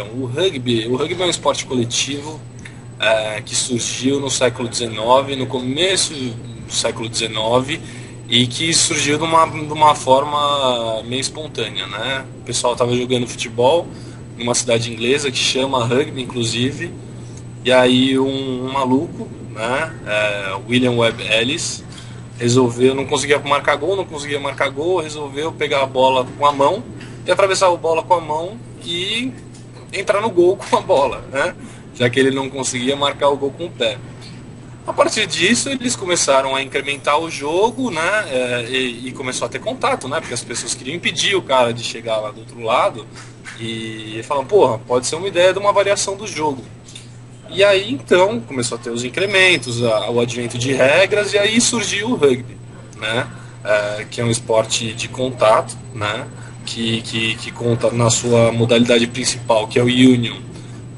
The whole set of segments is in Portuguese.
Então, o rugby é um esporte coletivo que surgiu no século XIX, no começo do século XIX, e que surgiu de uma forma meio espontânea, né? O pessoal estava jogando futebol numa cidade inglesa que chama Rugby, inclusive, e aí um maluco, né, William Webb Ellis, resolveu, não conseguia marcar gol, resolveu pegar a bola com a mão e atravessar a bola com a mão e entrar no gol com a bola, né? Já que ele não conseguia marcar o gol com o pé. A partir disso, eles começaram a incrementar o jogo, né? E começou a ter contato, né? Porque as pessoas queriam impedir o cara de chegar lá do outro lado e falaram, porra, pode ser uma ideia de uma variação do jogo. E aí então começou a ter os incrementos, o advento de regras, e aí surgiu o rugby, né? Que é um esporte de contato, né? Que conta na sua modalidade principal, que é o Union,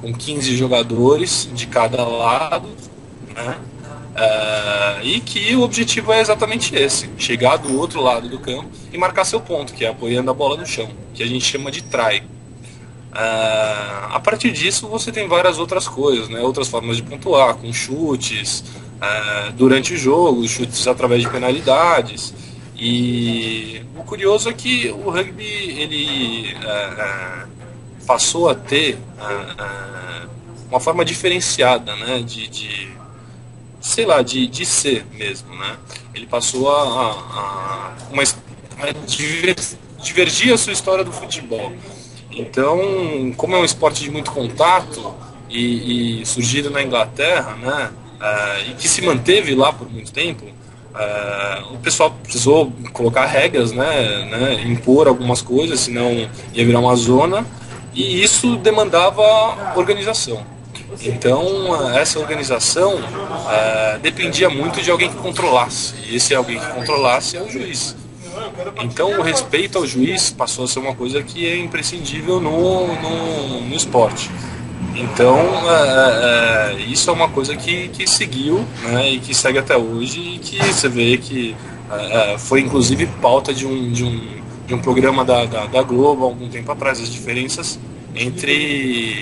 com 15 jogadores de cada lado, né? E que o objetivo é exatamente esse: chegar do outro lado do campo e marcar seu ponto, que é apoiando a bola no chão, que a gente chama de try. A partir disso você tem várias outras coisas, né? Outras formas de pontuar, com chutes durante o jogo, chutes através de penalidades. E o curioso é que o rugby ele passou a ter uma forma diferenciada, né? Sei lá, de ser mesmo, né? Ele passou a divergir a sua história do futebol. Então, como é um esporte de muito contato e surgido na Inglaterra, né, e que se manteve lá por muito tempo, o pessoal precisou colocar regras, né, impor algumas coisas, senão ia virar uma zona, e isso demandava organização. Então, essa organização dependia muito de alguém que controlasse, e esse alguém que controlasse é o juiz. Então o respeito ao juiz passou a ser uma coisa que é imprescindível no esporte. Então isso é uma coisa que seguiu, né, e que segue até hoje, e que você vê que foi inclusive pauta de um programa da Globo há algum tempo atrás, as diferenças entre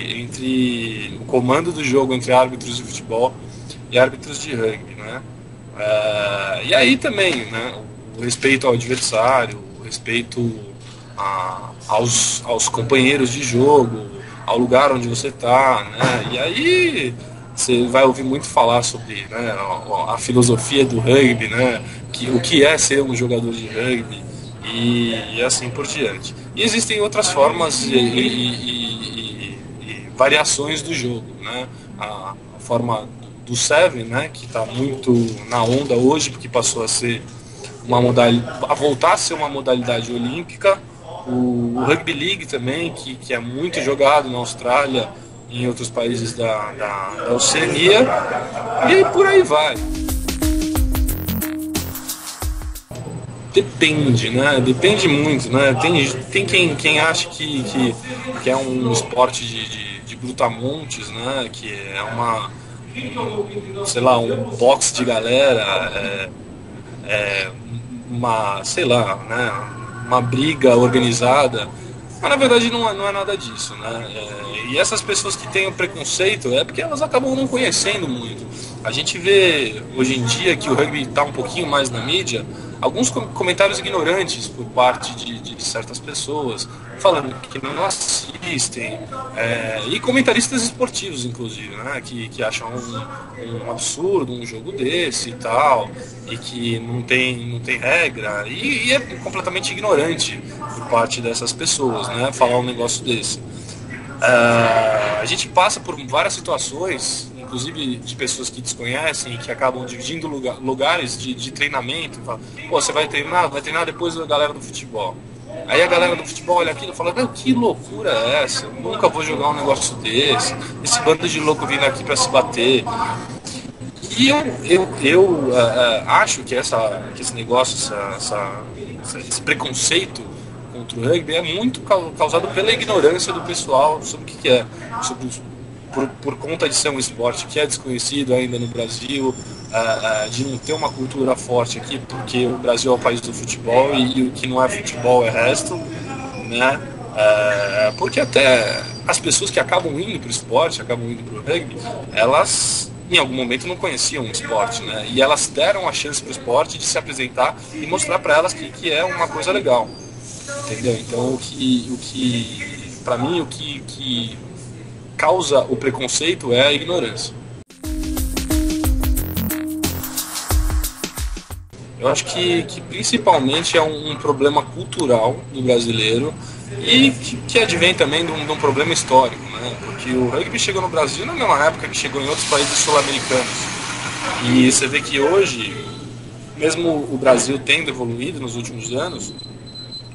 o comando do jogo entre árbitros de futebol e árbitros de rugby, né? E aí também, né, o respeito ao adversário, o respeito aos companheiros de jogo, ao lugar onde você está, né? E aí você vai ouvir muito falar sobre, né, a filosofia do rugby, né? O que é ser um jogador de rugby e assim por diante. E existem outras formas e variações do jogo, né? A forma do Seven, né, que está muito na onda hoje, porque passou a ser a voltar a ser uma modalidade olímpica. O Rugby League também, que é muito jogado na Austrália e em outros países da Oceania, e por aí vai. Depende, né? Depende muito, né? Tem quem acha que é um esporte de brutamontes, né? Que é sei lá, um boxe de galera, sei lá, né, uma briga organizada, mas na verdade não é nada disso, né? E essas pessoas que têm o preconceito é porque elas acabam não conhecendo muito. A gente vê hoje em dia que o rugby está um pouquinho mais na mídia, alguns comentários ignorantes por parte de certas pessoas, falando que não assistem, e comentaristas esportivos, inclusive, né, que acham um absurdo um jogo desse e tal, e que não tem regra, e é completamente ignorante por parte dessas pessoas, né, falar um negócio desse. A gente passa por várias situações, inclusive de pessoas que desconhecem e que acabam dividindo lugares de treinamento. Fala, pô, você vai treinar depois da galera do futebol. Aí a galera do futebol olha aquilo e fala, que loucura é essa? Eu nunca vou jogar um negócio desse. Esse bando de louco vindo aqui para se bater. E eu acho que esse negócio, esse preconceito contra o rugby é muito causado pela ignorância do pessoal sobre o que é, por conta de ser um esporte que é desconhecido ainda no Brasil, de não ter uma cultura forte aqui, porque o Brasil é o país do futebol e o que não é futebol é resto, né? Porque até as pessoas que acabam indo para o esporte, acabam indo para o rugby, elas em algum momento não conheciam o esporte, né? E elas deram a chance para o esporte de se apresentar e mostrar para elas que é uma coisa legal, entendeu? Então para mim, o que causa o preconceito é a ignorância. Eu acho que principalmente é um problema cultural do brasileiro e que advém também de um problema histórico, né? Porque o rugby chegou no Brasil na mesma época que chegou em outros países sul-americanos. E você vê que hoje, mesmo o Brasil tendo evoluído nos últimos anos,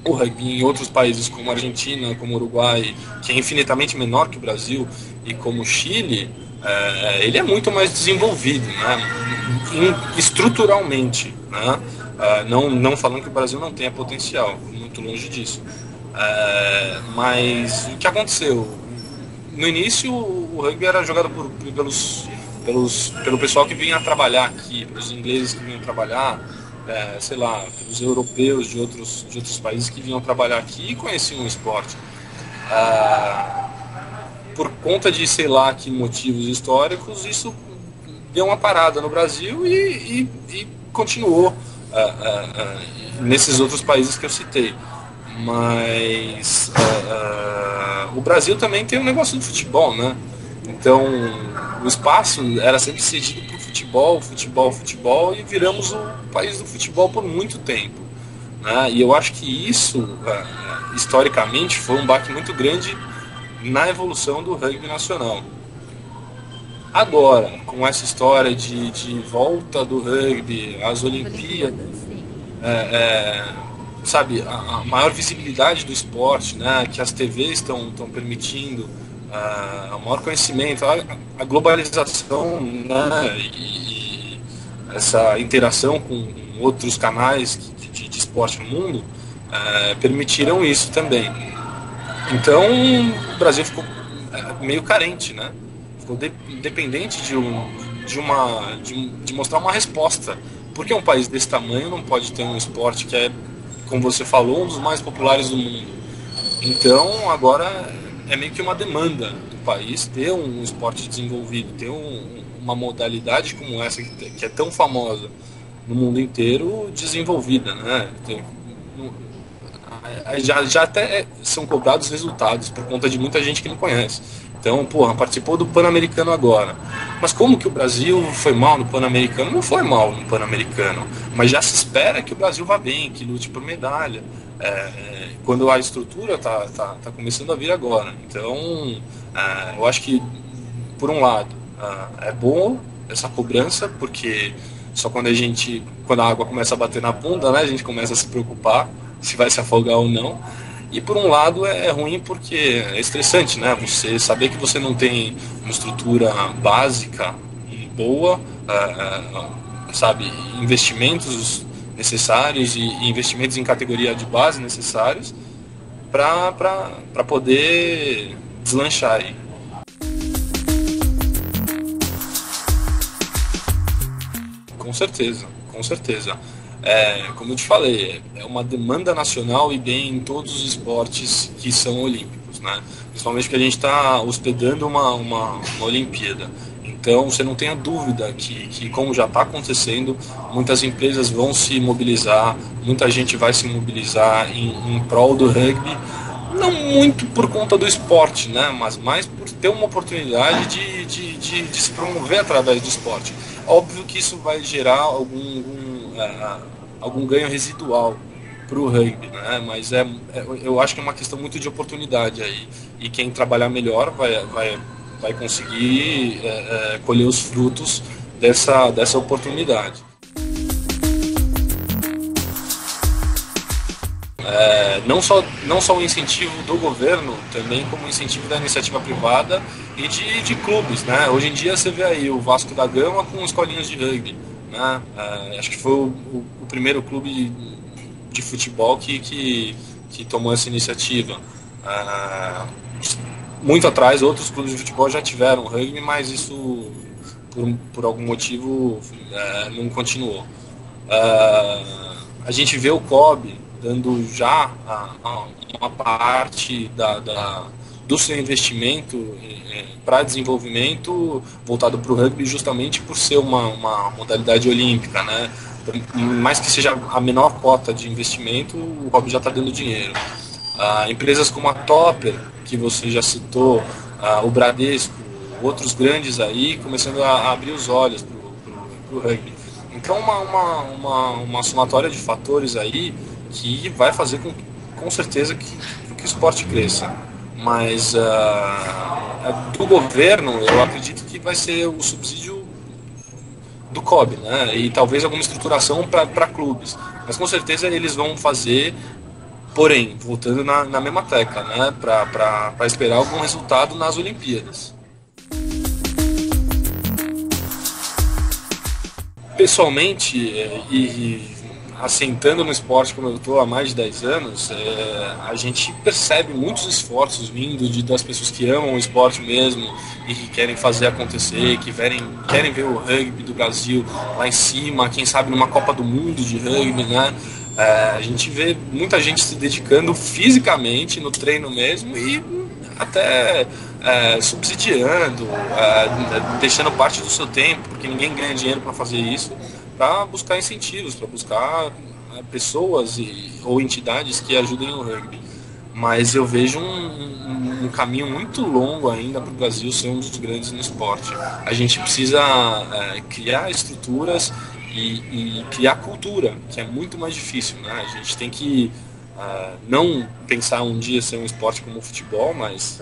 o rugby em outros países como a Argentina, como o Uruguai, que é infinitamente menor que o Brasil, e como o Chile, ele é muito mais desenvolvido, né? Estruturalmente, né? Não falando que o Brasil não tenha potencial, muito longe disso. Mas o que aconteceu? No início, o rugby era jogado pelo pessoal que vinha trabalhar aqui, pelos ingleses que vinham trabalhar, sei lá, pelos europeus de outros países que vinham trabalhar aqui e conheciam o esporte. Por conta de sei lá que motivos históricos, isso deu uma parada no Brasil e continuou nesses outros países que eu citei. Mas o Brasil também tem um negócio do futebol, né? Então o espaço era sempre cedido para o futebol, e viramos o país do futebol por muito tempo, né? E eu acho que isso, historicamente, foi um baque muito grande na evolução do rugby nacional. Agora, com essa história de volta do rugby às Olimpíadas, sabe, a maior visibilidade do esporte, né, que as TVs estão permitindo, o maior conhecimento, a globalização, né, e essa interação com outros canais de esporte no mundo, permitiram isso também. Então o Brasil ficou meio carente, né? Ficou dependente de mostrar uma resposta. Porque um país desse tamanho não pode ter um esporte que é, como você falou, um dos mais populares do mundo. Então agora é meio que uma demanda do país ter um esporte desenvolvido, ter uma modalidade como essa que é tão famosa no mundo inteiro, desenvolvida, né? Já até são cobrados resultados por conta de muita gente que não conhece. Então, participou do Pan-Americano agora. Mas como que o Brasil foi mal no Pan-Americano? Não foi mal no Pan-Americano, mas já se espera que o Brasil vá bem, que lute por medalha, quando a estrutura tá começando a vir agora. Então, eu acho que, por um lado, é bom essa cobrança, porque só quando a água começa a bater na bunda, né, a gente começa a se preocupar se vai se afogar ou não. E por um lado é ruim porque é estressante, né? Você saber que você não tem uma estrutura básica e boa, sabe, investimentos necessários e investimentos em categoria de base necessários para poder deslanchar aí. Com certeza, com certeza. Como eu te falei, é uma demanda nacional e bem em todos os esportes que são olímpicos, né? Principalmente porque a gente está hospedando uma Olimpíada. Então você não tenha dúvida que como já está acontecendo, muitas empresas vão se mobilizar, muita gente vai se mobilizar em prol do rugby, não muito por conta do esporte, né? Mas mais por ter uma oportunidade de se promover através do esporte. Óbvio que isso vai gerar algum ganho residual para o rugby, né? Mas eu acho que é uma questão muito de oportunidade aí. E quem trabalhar melhor vai conseguir colher os frutos dessa oportunidade. Não só o incentivo do governo, também como o incentivo da iniciativa privada e de clubes, né? Hoje em dia você vê aí o Vasco da Gama com escolinhas de rugby, né? Acho que foi o primeiro clube de futebol que tomou essa iniciativa. Muito atrás, outros clubes de futebol já tiveram rugby, mas isso por algum motivo não continuou. A gente vê o COB dando já uma parte do seu investimento para desenvolvimento voltado para o rugby, justamente por ser uma modalidade olímpica, né? Mais que seja a menor cota de investimento, o hobby já está dando dinheiro. Empresas como a Topper, que você já citou, o Bradesco, outros grandes aí, começando a abrir os olhos para o rugby. Então, uma somatória de fatores aí que vai fazer com certeza que o esporte cresça. Mas do governo, eu acredito que vai ser o subsídio do COB, né? E talvez alguma estruturação para clubes. Mas com certeza eles vão fazer, porém, voltando na mesma tecla, né? Para esperar algum resultado nas Olimpíadas. Pessoalmente, e assentando no esporte como eu estou há mais de 10 anos, a gente percebe muitos esforços vindo das pessoas que amam o esporte mesmo e que querem fazer acontecer, que querem ver o rugby do Brasil lá em cima, quem sabe numa Copa do Mundo de rugby, né? A gente vê muita gente se dedicando fisicamente no treino mesmo e até subsidiando, deixando parte do seu tempo, porque ninguém ganha dinheiro para fazer isso, para buscar incentivos, para buscar pessoas ou entidades que ajudem o rugby. Mas eu vejo um caminho muito longo ainda para o Brasil ser um dos grandes no esporte. A gente precisa criar estruturas e criar cultura, que é muito mais difícil, né? A gente tem que não pensar um dia ser um esporte como o futebol, mas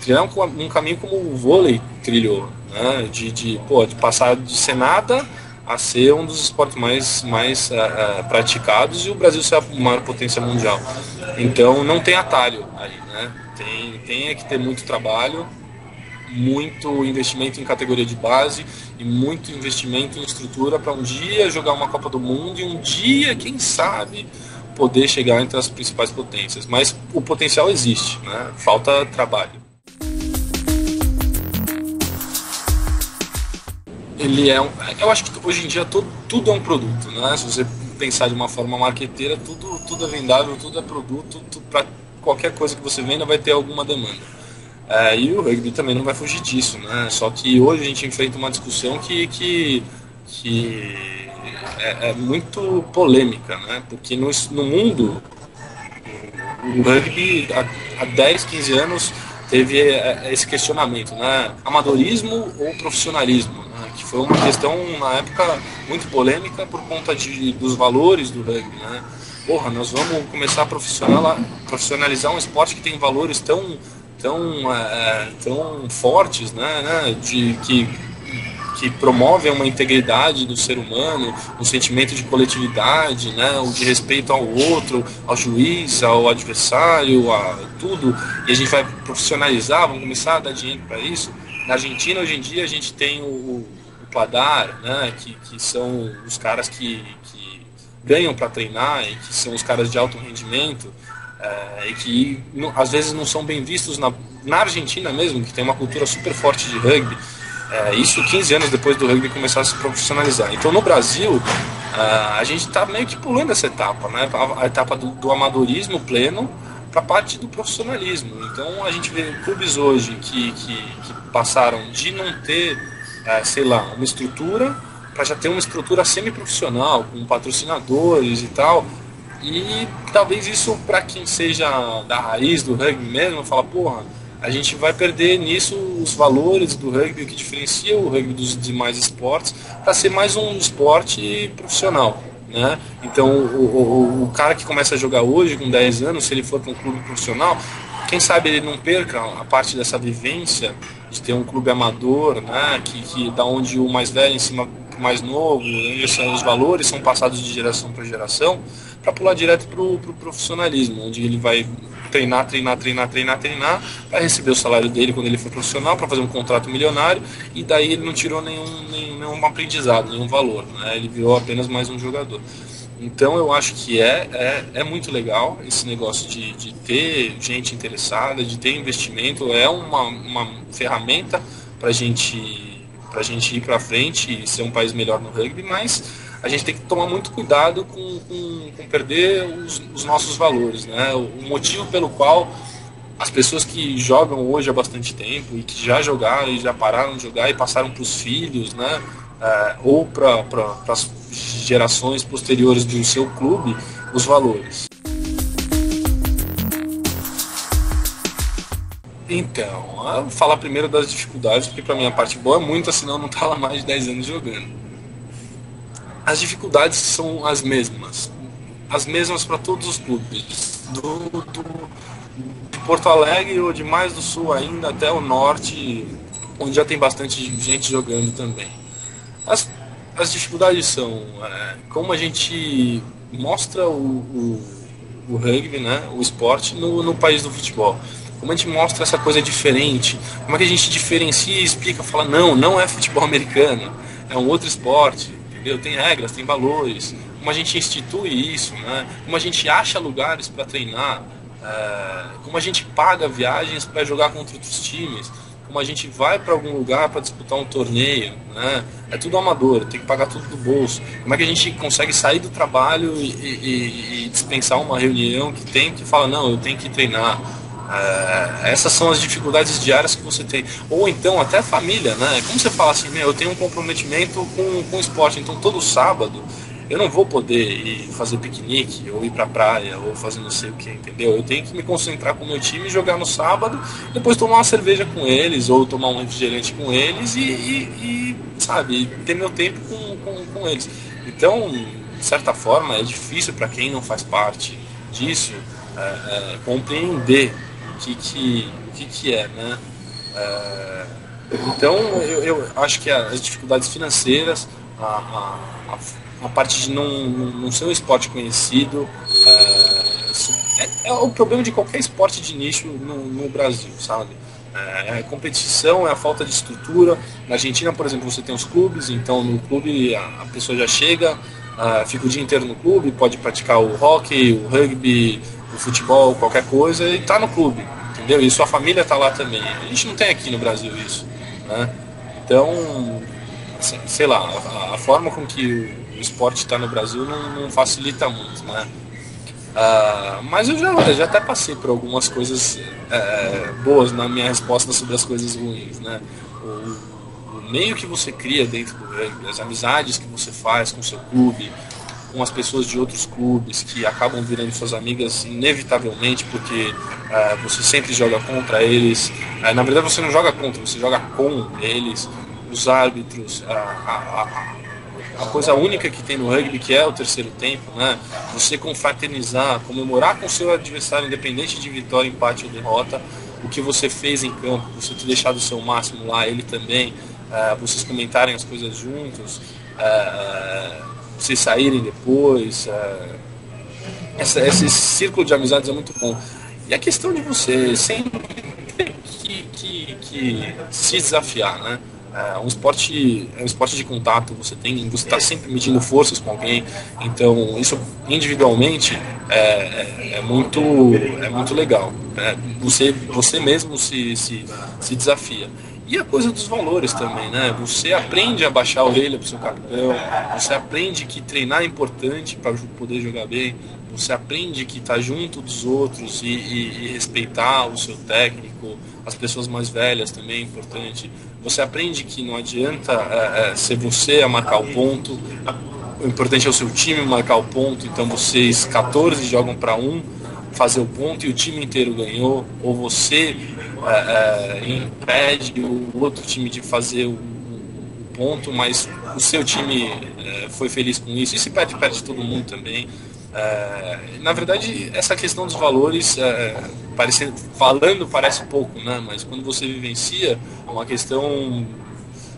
trilhar um caminho como o vôlei trilhou, né? De passar de ser nada a ser um dos esportes mais praticados e o Brasil ser a maior potência mundial. Então não tem atalho aí, né? Tem que ter muito trabalho, muito investimento em categoria de base e muito investimento em estrutura para um dia jogar uma Copa do Mundo e um dia, quem sabe, poder chegar entre as principais potências. Mas o potencial existe, né? Falta trabalho. Eu acho que hoje em dia tudo é um produto, né? Se você pensar de uma forma marqueteira, tudo é vendável, tudo é produto, para qualquer coisa que você venda vai ter alguma demanda. E o rugby também não vai fugir disso, né? Só que hoje a gente enfrenta uma discussão que é muito polêmica, né? Porque no mundo, o rugby há 10, 15 anos teve esse questionamento, né? Amadorismo ou profissionalismo, né? Que foi uma questão na época muito polêmica por conta dos valores do rugby, né? Porra, nós vamos começar a profissionalizar um esporte que tem valores tão fortes, né? Que promovem uma integridade do ser humano, um sentimento de coletividade, né, o de respeito ao outro, ao juiz, ao adversário, a tudo, e a gente vai profissionalizar, vamos começar a dar dinheiro para isso. Na Argentina, hoje em dia, a gente tem o Pladar, né, que são os caras que ganham para treinar e que são os caras de alto rendimento, e que às vezes não são bem vistos na Argentina mesmo, que tem uma cultura super forte de rugby. Isso 15 anos depois do rugby começar a se profissionalizar. Então no Brasil a gente está meio que pulando essa etapa, né? A etapa do amadorismo pleno para a parte do profissionalismo. Então a gente vê clubes hoje que passaram de não ter, uma estrutura para já ter uma estrutura semi-profissional, com patrocinadores e tal. E talvez isso, para quem seja da raiz do rugby mesmo, fala, porra, a gente vai perder nisso os valores do rugby, o que diferencia o rugby dos demais esportes, para ser mais um esporte profissional, né? Então, o cara que começa a jogar hoje, com 10 anos, se ele for para um clube profissional, quem sabe ele não perca a parte dessa vivência de ter um clube amador, né? Que da onde o mais velho em cima do mais novo, os valores são passados de geração para geração, para pular direto para o profissionalismo, onde ele vai treinar, para receber o salário dele quando ele for profissional, para fazer um contrato milionário, e daí ele não tirou nenhum aprendizado, nenhum valor, né? Ele virou apenas mais um jogador. Então eu acho que é muito legal esse negócio de ter gente interessada, de ter investimento, é uma ferramenta para a gente ir para frente e ser um país melhor no rugby, mas a gente tem que tomar muito cuidado com perder os nossos valores, né? O motivo pelo qual as pessoas que jogam hoje há bastante tempo e que já jogaram e já pararam de jogar e passaram para os filhos, né? Ou para as gerações posteriores do seu clube, os valores. Então, vou falar primeiro das dificuldades, porque para mim a parte boa é muita, senão eu não estava mais de 10 anos jogando. As dificuldades são as mesmas para todos os clubes, de Porto Alegre ou de mais do sul ainda até o norte, onde já tem bastante gente jogando também. As dificuldades são como a gente mostra o rugby, né, o esporte, no país do futebol. Como a gente mostra essa coisa diferente, como é que a gente diferencia e explica, fala, não é futebol americano, é um outro esporte, entendeu? Tem regras, tem valores, como a gente institui isso, né? Como a gente acha lugares para treinar, como a gente paga viagens para jogar contra outros times, como a gente vai para algum lugar para disputar um torneio, né? É tudo amador, tem que pagar tudo do bolso. Como é que a gente consegue sair do trabalho e dispensar uma reunião que fala, não, eu tenho que treinar. Essas são as dificuldades diárias que você tem. Ou então até a família, né? Como você fala assim, eu tenho um comprometimento com o esporte, então todo sábado eu não vou poder ir fazer piquenique, ou ir pra praia, ou fazer não sei o que, entendeu? Eu tenho que me concentrar com o meu time, jogar no sábado, depois tomar uma cerveja com eles, ou tomar um refrigerante com eles e sabe, ter meu tempo com eles. Então, de certa forma, é difícil para quem não faz parte disso compreender o que é, né? Então, eu acho que as dificuldades financeiras, a parte de não ser um esporte conhecido, é o problema de qualquer esporte de nicho no Brasil, sabe? A competição, é a falta de estrutura. Na Argentina, por exemplo, você tem os clubes, então no clube a pessoa já chega, fica o dia inteiro no clube, pode praticar o hockey, o rugby, o futebol, qualquer coisa, e está no clube, entendeu? E sua família está lá também. A gente não tem aqui no Brasil isso, né? Então, sei lá, a forma com que o esporte está no Brasil não facilita muito, né? Mas eu já até passei por algumas coisas boas na minha resposta sobre as coisas ruins, né? O meio que você cria dentro do rugby, as amizades que você faz com o seu clube, com as pessoas de outros clubes que acabam virando suas amigas inevitavelmente, porque você sempre joga contra eles. Na verdade você não joga contra, você joga com eles, os árbitros, a coisa única que tem no rugby, que é o terceiro tempo, né? Você confraternizar, comemorar com o seu adversário, independente de vitória, empate ou derrota, o que você fez em campo, você ter deixado o seu máximo lá, ele também, vocês comentarem as coisas juntos, vocês saírem depois, esse círculo de amizades é muito bom. E a questão de você sempre que se desafiar, né? É um esporte de contato, você está sempre medindo forças com alguém, então isso individualmente é muito legal, né? Você mesmo se desafia. E a coisa dos valores também, né? Você aprende a baixar a orelha pro seu capitão, você aprende que treinar é importante para poder jogar bem, você aprende que estar junto dos outros e respeitar o seu técnico, as pessoas mais velhas também é importante. Você aprende que não adianta ser você a marcar o ponto, o importante é o seu time marcar o ponto, então vocês 14 jogam para um, fazer o ponto e o time inteiro ganhou, ou você impede o outro time de fazer o ponto, mas o seu time foi feliz com isso, e se perde todo mundo também. Na verdade, essa questão dos valores, falando parece pouco, né? Mas quando você vivencia, é uma questão,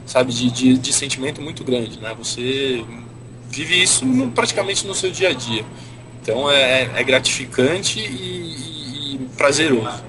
sabe, de sentimento muito grande, né? Você vive isso praticamente no seu dia a dia. Então é gratificante e prazeroso.